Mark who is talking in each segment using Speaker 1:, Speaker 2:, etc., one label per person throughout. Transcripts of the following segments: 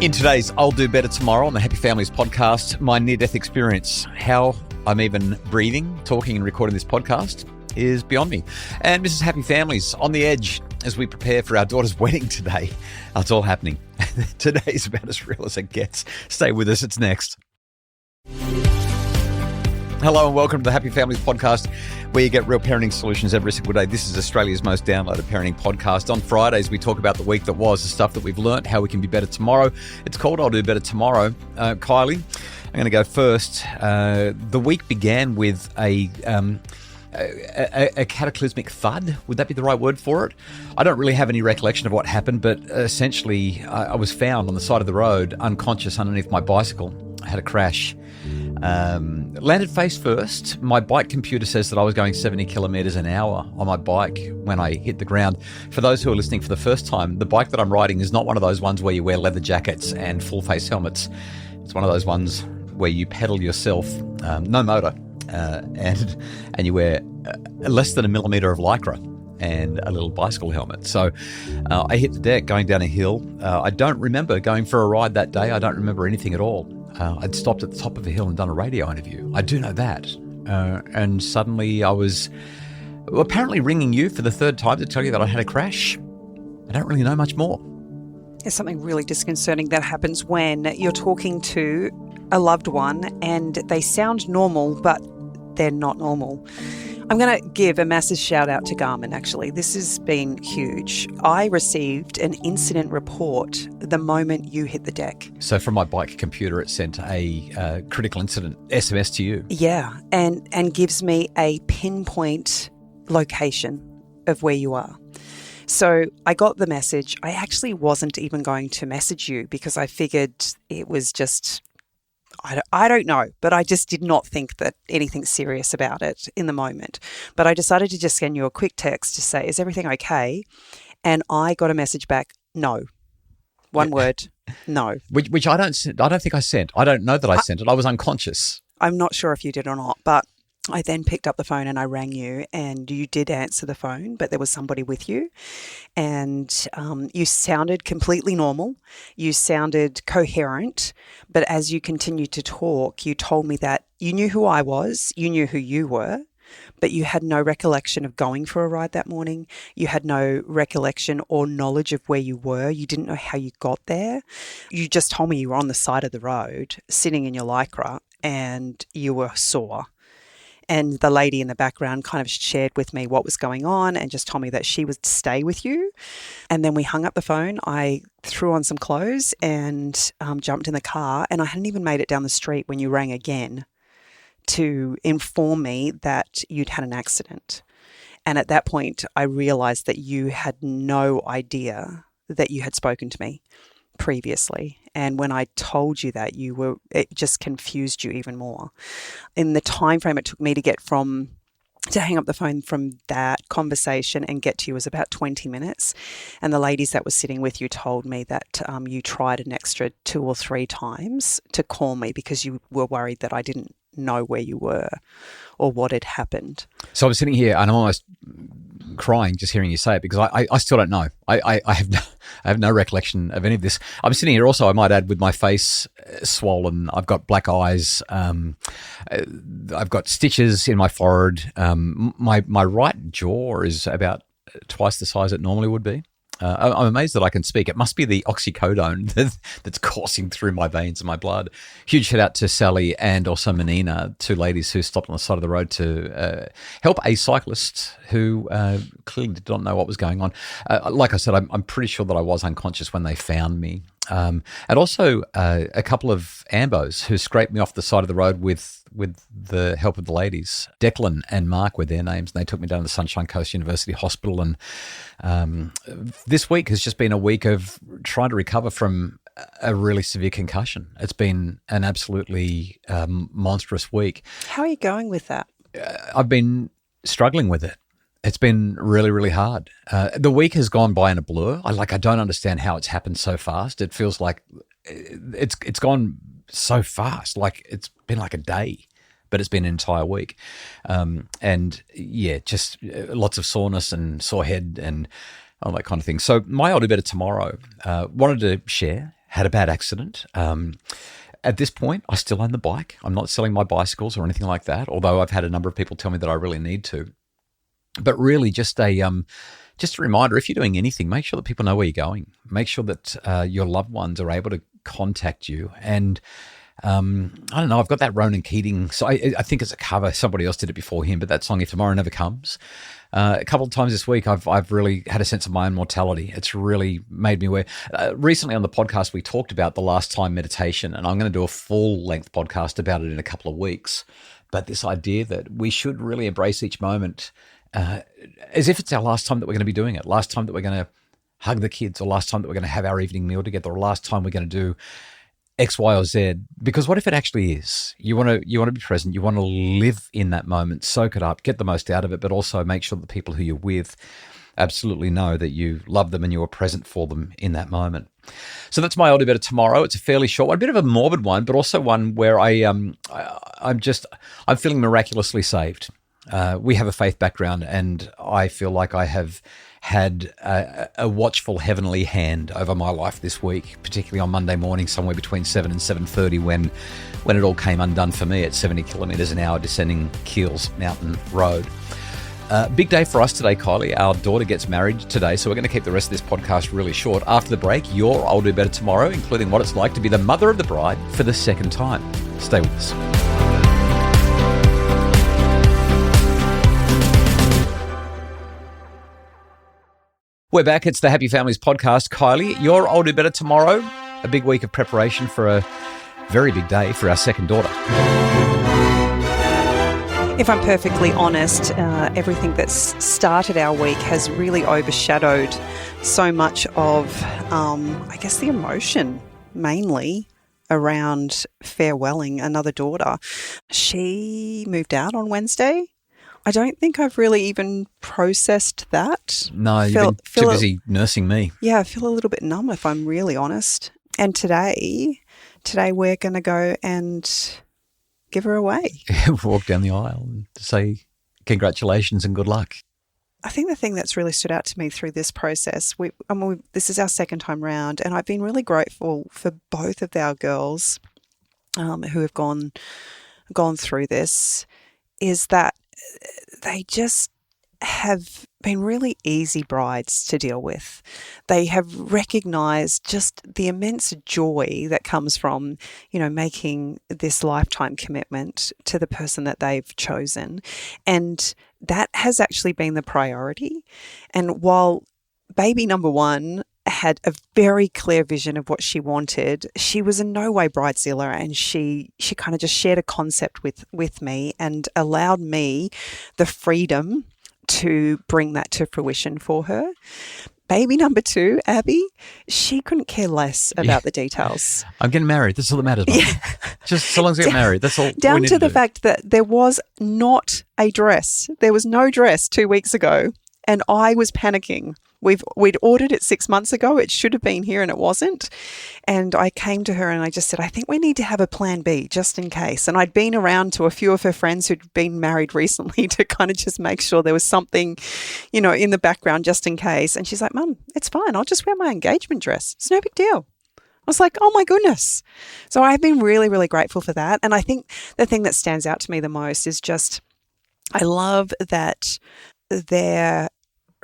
Speaker 1: In today's I'll Do Better Tomorrow on the Happy Families podcast, my near-death experience, how I'm even breathing, talking and recording this podcast is beyond me. And Mrs. Happy Families on the edge as we prepare for our daughter's wedding today. It's all happening. Today's about as real as it gets. Stay with us. It's next. Hello and welcome to the Happy Families podcast, where you get real parenting solutions every single day. This is Australia's most downloaded parenting podcast. On Fridays, we talk about the week that was, the stuff that we've learnt, how we can be better tomorrow. It's called I'll Do Better Tomorrow. Kylie, I'm going to go first. The week began with a cataclysmic thud. Would that be the right word for it? I don't really have any recollection of what happened, but essentially I was found on the side of the road, unconscious underneath my bicycle. I had a crash. Landed face first. My bike computer says that I was going 70 kilometers an hour on my bike when I hit the ground. For those who are listening for the first time, the bike that I'm riding is not one of those ones where you wear leather jackets and full face helmets. It's one of those ones where you pedal yourself, no motor, and you wear less than a millimeter of Lycra and a little bicycle helmet. So I hit the deck going down a hill. I don't remember going for a ride that day. I don't remember anything at all. I'd stopped at the top of a hill and done a radio interview. I do know that. And suddenly I was apparently ringing you for the third time to tell you that I had a crash. I don't really know much more.
Speaker 2: There's something really disconcerting that happens when you're talking to a loved one and they sound normal, but they're not normal. I'm going to give a massive shout out to Garmin, actually. This has been huge. I received an incident report the moment you hit the deck.
Speaker 1: So from my bike computer, it sent a critical incident SMS to you.
Speaker 2: Yeah, and gives me a pinpoint location of where you are. So I got the message. I actually wasn't even going to message you because I figured it was just... I don't know, but I just did not think that anything serious about it in the moment. But I decided to just send you a quick text to say, is everything okay? And I got a message back, no. One word, no.
Speaker 1: Which I don't think I sent. I don't know that I sent it. I was unconscious.
Speaker 2: I'm not sure if you did or not, but I then picked up the phone and I rang you and you did answer the phone, but there was somebody with you and you sounded completely normal. You sounded coherent, but as you continued to talk, you told me that you knew who I was, you knew who you were, but you had no recollection of going for a ride that morning. You had no recollection or knowledge of where you were. You didn't know how you got there. You just told me you were on the side of the road, sitting in your Lycra, and you were sore. And the lady in the background kind of shared with me what was going on and just told me that she would stay with you. And then we hung up the phone. I threw on some clothes and jumped in the car. And I hadn't even made it down the street when you rang again to inform me that you'd had an accident. And at that point, I realized that you had no idea that you had spoken to me previously. And when I told you that, it just confused you even more. In the time frame it took me to hang up the phone from that conversation and get to you was about 20 minutes. And the ladies that were sitting with you told me that you tried an extra 2 or 3 times to call me because you were worried that I didn't know where you were or what had happened.
Speaker 1: So I was sitting here and I'm almost crying just hearing you say it because I still don't know. I have no recollection of any of this. I'm sitting here also, I might add, with my face swollen. I've got black eyes. I've got stitches in my forehead. My right jaw is about twice the size it normally would be. I'm amazed that I can speak. It must be the oxycodone that's coursing through my veins and my blood. Huge shout out to Sally and also Menina, 2 ladies who stopped on the side of the road to help a cyclist who clearly did not know what was going on. Like I said, I'm pretty sure that I was unconscious when they found me. And also a couple of ambos who scraped me off the side of the road with the help of the ladies. Declan and Mark were their names, and they took me down to the Sunshine Coast University Hospital. And this week has just been a week of trying to recover from a really severe concussion. It's been an absolutely monstrous week.
Speaker 2: How are you going with that?
Speaker 1: I've been struggling with it. It's been really, really hard. The week has gone by in a blur. I don't understand how it's happened so fast. It feels like it's gone so fast. Like it's been like a day, but it's been an entire week. And yeah, just lots of soreness and sore head and all that kind of thing. So my I'll Do Better Tomorrow, wanted to share had a bad accident. At this point, I still own the bike. I'm not selling my bicycles or anything like that, although I've had a number of people tell me that I really need to. But really just a reminder, if you're doing anything, make sure that people know where you're going. Make sure that your loved ones are able to contact you. And I don't know, I've got that Ronan Keating, so I think it's a cover. Somebody else did it before him, but that song, If Tomorrow Never Comes. A couple of times this week, I've really had a sense of my own mortality. It's really made me aware. Recently on the podcast, we talked about the last time meditation, and I'm going to do a full-length podcast about it in a couple of weeks. But this idea that we should really embrace each moment as if it's our last time that we're going to be doing it, last time that we're going to hug the kids, or last time that we're going to have our evening meal together, or last time we're going to do X, Y, or Z. Because what if it actually is? You want to be present. You want to live in that moment, soak it up, get the most out of it, but also make sure that the people who you're with absolutely know that you love them and you are present for them in that moment. So that's my I'll Do Better Tomorrow. It's a fairly short one, a bit of a morbid one, but also one where I'm feeling miraculously saved. We have a faith background, and I feel like I have had a watchful heavenly hand over my life this week, particularly on Monday morning, somewhere between 7 and 7:30 when it all came undone for me at 70 kilometres an hour descending Keels Mountain Road. Big day for us today, Kylie. Our daughter gets married today, so we're going to keep the rest of this podcast really short. After the break, your I'll Do Better Tomorrow, including what it's like to be the mother of the bride for the second time. Stay with us. We're back. It's the Happy Families podcast. Kylie, your I'll Do Better Tomorrow. A big week of preparation for a very big day for our second daughter.
Speaker 2: If I'm perfectly honest, everything that's started our week has really overshadowed so much of, I guess, the emotion, mainly around farewelling another daughter. She moved out on Wednesday. I don't think I've really even processed that.
Speaker 1: No, you've been too busy nursing me.
Speaker 2: Yeah, I feel a little bit numb, if I'm really honest. And today we're going to go and give her away.
Speaker 1: Walk down the aisle and say congratulations and good luck.
Speaker 2: I think the thing that's really stood out to me through this process, this is our second time round, and I've been really grateful for both of our girls who have gone through this, is that they just have been really easy brides to deal with. They have recognised just the immense joy that comes from, making this lifetime commitment to the person that they've chosen. And that has actually been the priority. And while baby number one had a very clear vision of what she wanted, she was in no way bridezilla, and she kind of just shared a concept with me and allowed me the freedom to bring that to fruition for her. Baby number two, Abby, she couldn't care less about the details.
Speaker 1: I'm getting married. That's all that matters. Mom. Yeah. Just so long as I get married. That's all.
Speaker 2: Down to the fact that there was not a dress. There was no dress 2 weeks ago, and I was panicking. We'd ordered it 6 months ago. It should have been here and it wasn't. And I came to her and I just said, I think we need to have a plan B just in case. And I'd been around to a few of her friends who'd been married recently to kind of just make sure there was something, in the background just in case. And she's like, Mum, it's fine. I'll just wear my engagement dress. It's no big deal. I was like, oh my goodness. So I've been really, really grateful for that. And I think the thing that stands out to me the most is just, I love that their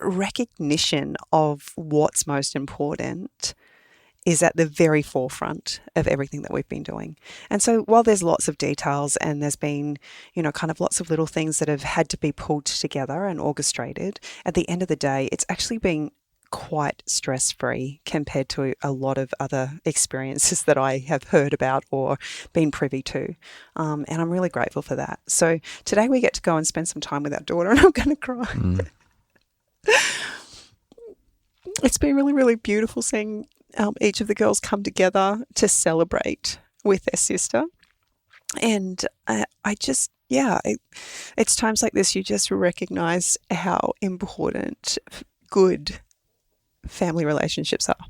Speaker 2: recognition of what's most important is at the very forefront of everything that we've been doing. And so while there's lots of details and there's been, kind of lots of little things that have had to be pulled together and orchestrated, at the end of the day, it's actually been quite stress-free compared to a lot of other experiences that I have heard about or been privy to. And I'm really grateful for that. So today we get to go and spend some time with our daughter, and I'm going to cry. It's been really, really beautiful seeing each of the girls come together to celebrate with their sister. And it's times like this you just recognise how important good family relationships are.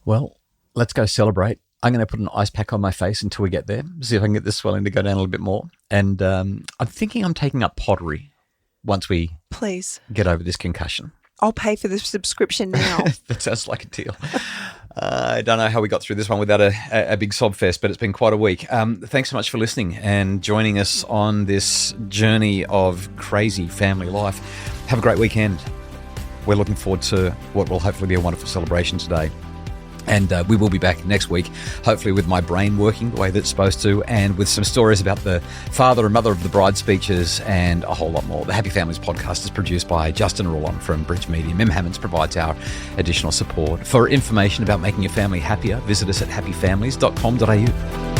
Speaker 1: Well, let's go celebrate. I'm going to put an ice pack on my face until we get there, see if I can get this swelling to go down a little bit more. And I'm thinking I'm taking up pottery once we
Speaker 2: please
Speaker 1: get over this concussion.
Speaker 2: I'll pay for the subscription now.
Speaker 1: That sounds like a deal. I don't know how we got through this one without a big sob fest, but it's been quite a week. Thanks so much for listening and joining us on this journey of crazy family life. Have a great weekend. We're looking forward to what will hopefully be a wonderful celebration today. And we will be back next week, hopefully with my brain working the way that it's supposed to, and with some stories about the father and mother of the bride speeches and a whole lot more. The Happy Families podcast is produced by Justin Rulon from Bridge Media. Mim Hammonds provides our additional support. For information about making your family happier, visit us at happyfamilies.com.au.